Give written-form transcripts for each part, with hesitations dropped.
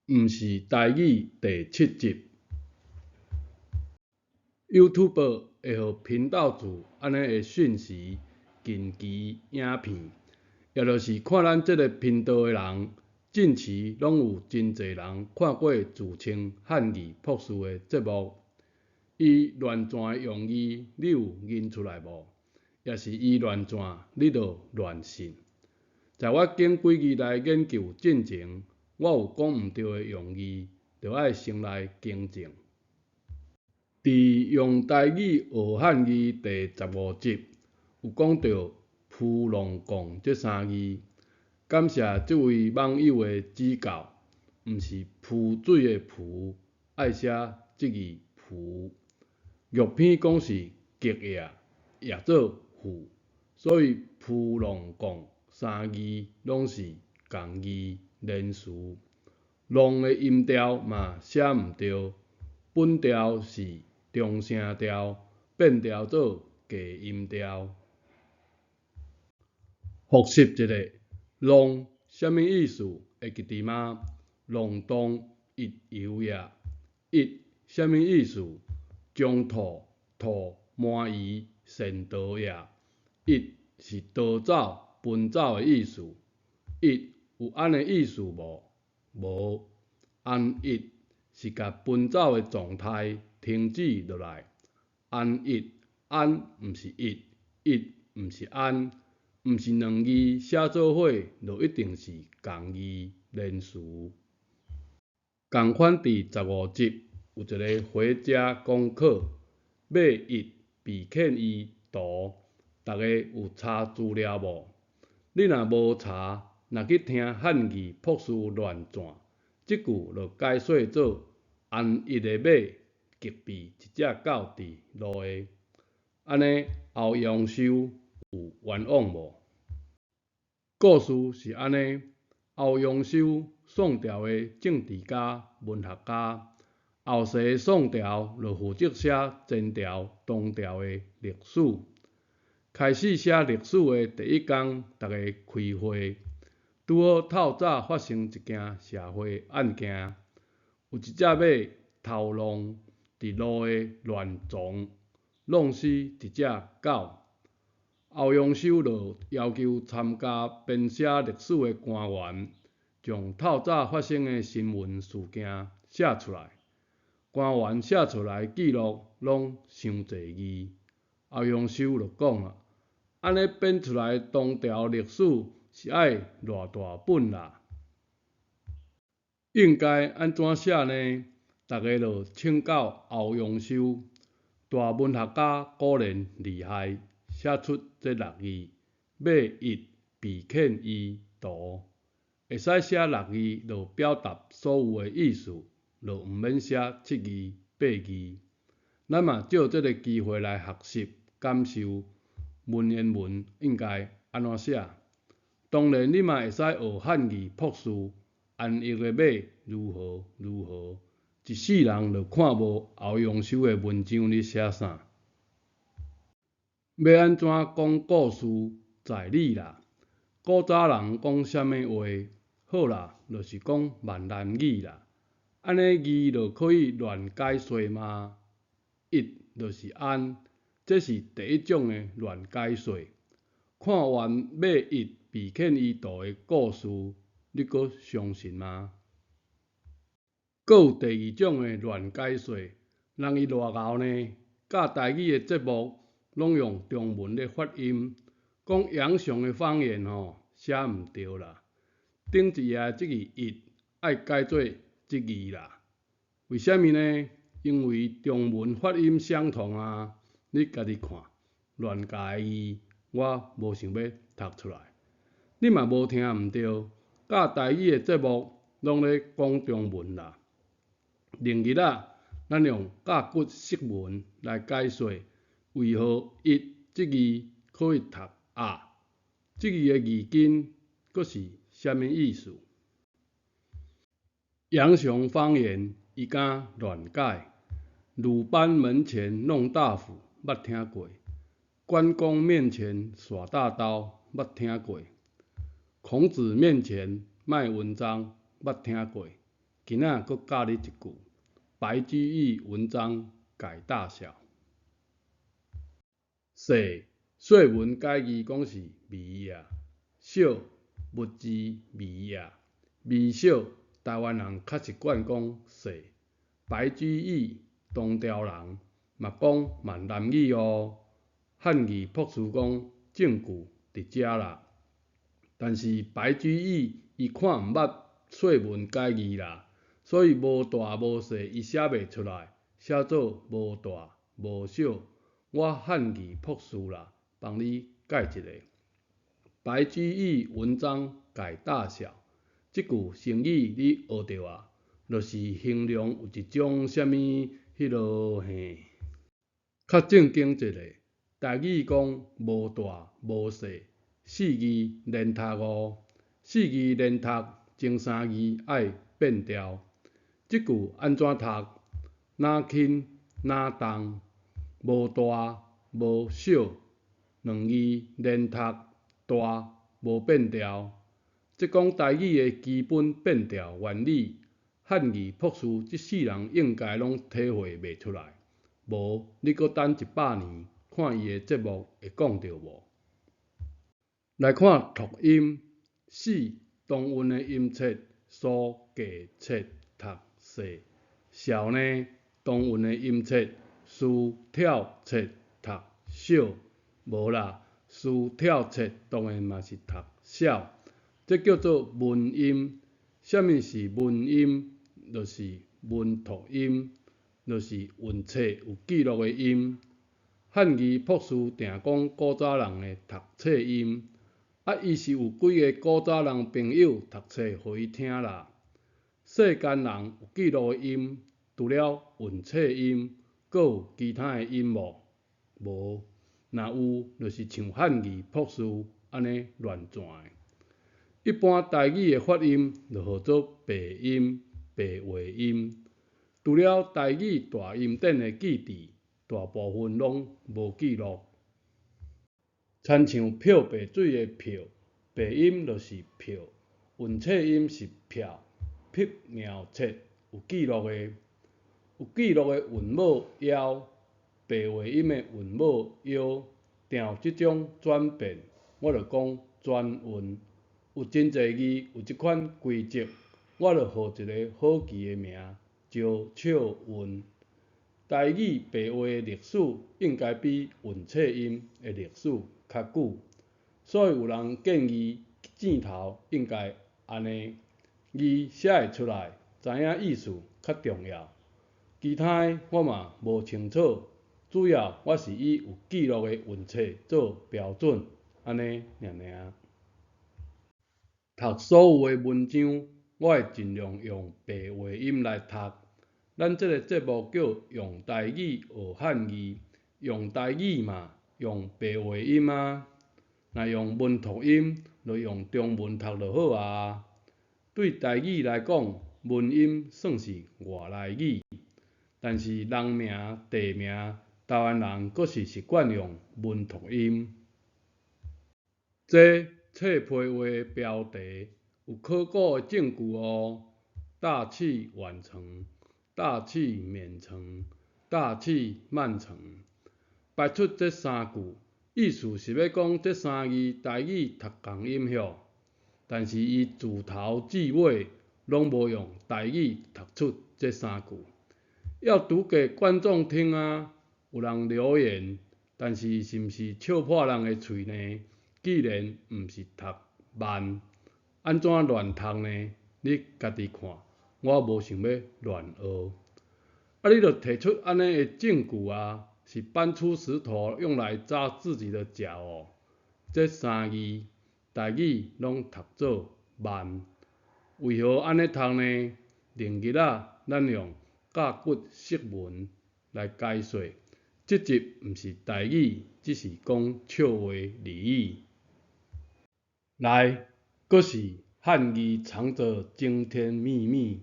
毋是台语第7集。YouTube 会互频道主安尼的讯息、近期影片，也就是看咱即个频道的人，近期拢有真侪人看过自称汉语博士的节目。伊乱传的用意，你有认出来无？也是伊乱传，你就乱信。在我近几日来研究进前，我有讲毋对的用意，就爱先来更正。伫用台语学汉语第15集有讲到“扑龙贡”这3字，感谢这位网友的指教，毋是浮水的浮，爱写这字浮。玉片讲是结业，也做负，所以“扑龙贡”3字拢是同义连词。龙的音调嘛写毋对，本调是中声调，变调做假音调。复习一下，龙什么意思？会记得吗？龙动一游也。一什么意思？中土土满伊善道也。一是逃走、奔走的意思。一有安的意思无？无。安一是甲奔走的状态停止落来。安一安毋是一，一毋是安，毋是两字写做伙就一定是同义连词。共款伫15集有一个回家功课，买一必欠伊图，大家有查资料无？你若无查，若去听汉语博士乱传，即句就解说做安一的马击毙一只狗伫路下，安尼欧阳修有冤枉无？故事是安尼，欧阳修宋朝的政治家、文学家，后世宋朝就负责写前朝、唐朝的历史。开始写历史的第一天，大家开会，拄好透早发生一件社会案件，有一只马头浪伫路下乱撞，弄死一只狗。欧阳修就要求参加编写历史的官员，将透早发生的新闻事件写出来。官员写出来记录拢伤侪字，欧阳修就讲啊，安尼编出来唐朝历史是爱偌大本啦？应该安怎写呢？大家就请教欧阳修，大文学家果然厉害，写出这6字：马一必欠伊图。会使写6字，就表达所有的意思，就毋免写7字、8字。咱嘛借这个机会来学习、感受文言文应该安怎写。当然，你嘛会使学汉语博士，安逸的马如何如何，一世人就看无欧阳修的文章咧写啥。要安怎讲故事在理啦？古早人讲啥物话？好啦，就是讲闽南语啦。安尼字就可以乱解说吗？一就是安，这是第一种的乱解说。看完马一必欠伊图的故事，你阁相信吗？阁有第二种的乱解说，人伊偌敖呢？教台语的节目拢用中文咧发音，讲阳上的方言写毋对啦。顶一页即字一爱改做即字啦。为虾米呢？因为中文发音相同啊。你家己看，乱加字，我无想要读出来。你嘛无听毋对，教台语的节目拢咧讲中文啦。另日咱用甲骨释文来解说，为何一即字可以读啊？即字的字根阁是啥物意思？阳上方言伊敢乱解？鲁班门前弄大斧，捌听过；关公面前耍大刀，捌听过；孔子面前卖文章，捌听过。今仔佫教你一句，白居易文章改大小。细文解字讲是微啊，小物字微啊，微小。台湾人较习惯讲细。白居易唐朝人嘛讲闽南语哦，汉语朴实讲证据伫遮啦。但是白居易伊看毋捌细文解字啦，所以无大无细伊写袂出来，写做无大无小。我汉语朴实啦，帮你解一个。白居易文章改大小，即句成语你学着啊，就是形容有一种啥物较正经一个。台语讲无大无细，四字连读哦。四字连读，前三字爱变调。即句安怎读？哪轻哪重，无大无小，两字连读，大无变调。即讲台语的基本变调原理，汉语朴实即世人应该拢体会袂出来。无，你阁等100年，看伊的节目会讲到无？来看读音，同韵的音节，苏价切读细。小呢，同韵的音节，思跳切读小。无啦，思跳切当然嘛是读小。这叫做文音。啥物是文音？就是文读音，就是韵册有记录的音。汉语朴实定讲古早人的读册音，伊是有几个古早人朋友读册互伊听啦。世间人有记录的音，除了韵册音，阁有其他的音无？无，若有就是像汉语朴实安尼乱转的。一般台语的发音就号做白音、白话音。除了台语大音典的记字，大部分拢无记录。亲像漂白水的漂，白音就是票，韵册音是票，辟苗册有记录的。有记录的韵母腰，白话音的韵母腰，定即种转变，我就讲转韵。有真侪字有即款规则，我就号一个好记的名，招笑韵。台语白话的历史应该比韵册音的历史较久，所以有人建议箭头应该安尼，字写会出来，知影意思较重要。其他的我嘛无清楚，主要我是以有记录的韵册做标准，安尼尔。读所有的文章，我会尽量用白话音来读。咱这个节目叫用台语学汉语，用台语嘛，用白话音啊。若用文读音，就用中文读就好啊。对台语来讲，文音算是外来语，但是人名、地名，台湾人阁是习惯用文读音。这册批话的标题有考古的证据哦。大器晚成、大器免成、大器慢成，排出这三句，意思是要讲这三字台语读同音效，但是伊自头至尾拢无用台语读出这三句。要读给观众听啊！有人留言，但是是毋是笑破人的喙呢？既然毋是读慢，安怎乱读呢？你家己看，我无想要乱学。你就提出安尼的证据啊，是搬出石头用来砸自己的脚哦。这三字台语拢读做慢，为何安尼读呢？另日仔咱用甲骨释文来解说。这集毋是台语，只是讲笑话俚语。来，阁是汉语藏着惊天秘密，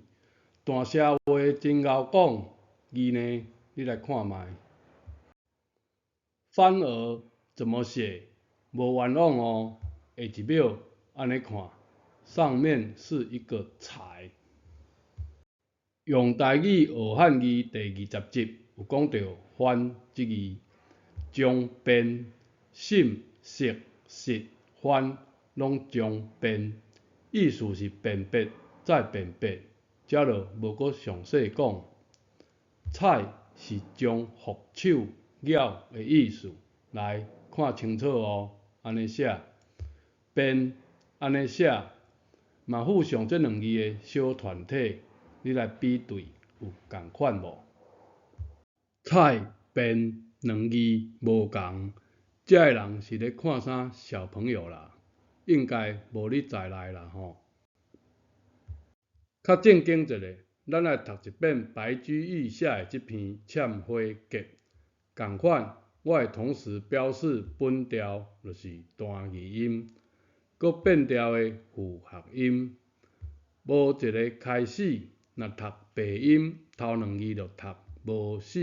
大社会真敖讲，字呢，你来看卖。翻儿怎么写？无冤枉哦，下一秒安尼看，上面是一个财。用台语学汉语第20集有讲到番即字，将变、信、色、实、番拢将变，意思是辨别再辨别，遮就无搁详细讲。采是将扶手了的意思，来看清楚哦，安尼写。变安尼写，嘛附上这两字的小团体，你来比对有共款无？采变两字无共，遮个人是咧看啥小朋友啦？应该无你在内啦吼。较正经一下，咱来读一遍白居易写的这篇《忏悔集》。共款，我会同时标示本调就是单字音，佮变调的复合音。无一个开始，若读白音，头两字就读无死，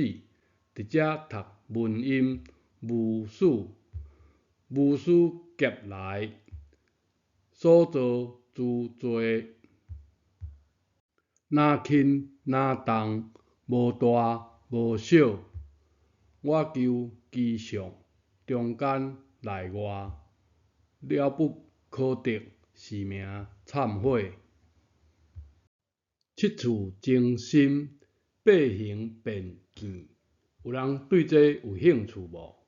直接读文音无死，无死夹来，所造诸多。若轻若重，无大无小，我求其上，中间内外，了不可得，是名忏悔。七处争心，八行变见，有人对这有兴趣无？